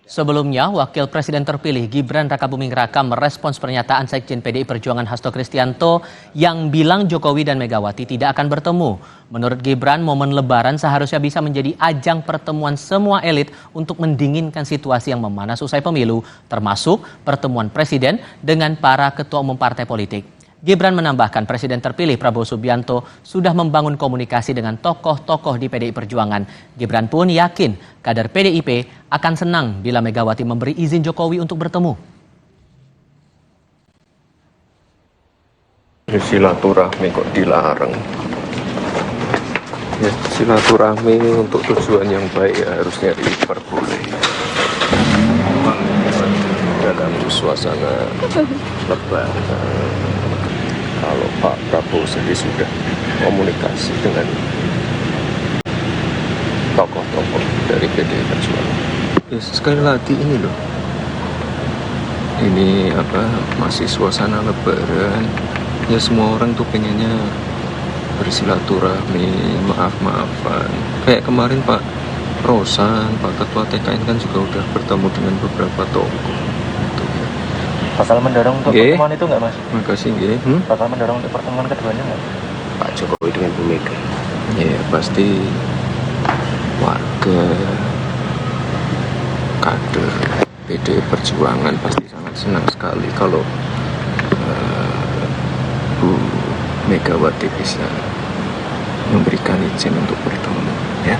Sebelumnya, Wakil Presiden terpilih Gibran Rakabuming Raka merespons pernyataan Sekjen PDI Perjuangan Hasto Kristianto yang bilang Jokowi dan Megawati tidak akan bertemu. Menurut Gibran, momen Lebaran seharusnya bisa menjadi ajang pertemuan semua elit untuk mendinginkan situasi yang memanas usai pemilu, termasuk pertemuan Presiden dengan para ketua umum partai politik. Gibran menambahkan Presiden terpilih Prabowo Subianto sudah membangun komunikasi dengan tokoh-tokoh di PDI Perjuangan. Gibran pun yakin kader PDIP akan senang bila Megawati memberi izin Jokowi untuk bertemu. Silaturahmi kok dilarang? Ya, silaturahmi untuk tujuan yang baik ya harusnya diperboleh. Dalam suasana Lebaran. Kalau Pak Prabowo sendiri sudah komunikasi dengan tokoh-tokoh dari PDI Perjuangan. Ya, sekali lagi ini loh, ini masih suasana Lebaran. Ya semua orang tuh pengennya bersilaturahmi, maaf-maafan. Kayak kemarin Pak Rosan, Pak Ketua TKN kan juga udah bertemu dengan beberapa tokoh. Bakal mendorong untuk pertemuan itu nggak, Mas? Makasih, nggih. Bakal mendorong untuk pertemuan keduanya nggak? Pak Jokowi dengan Bu Mega. Ya pasti warga kader PDI Perjuangan pasti sangat senang sekali kalau Bu Megawati bisa memberikan izin untuk bertemu, ya.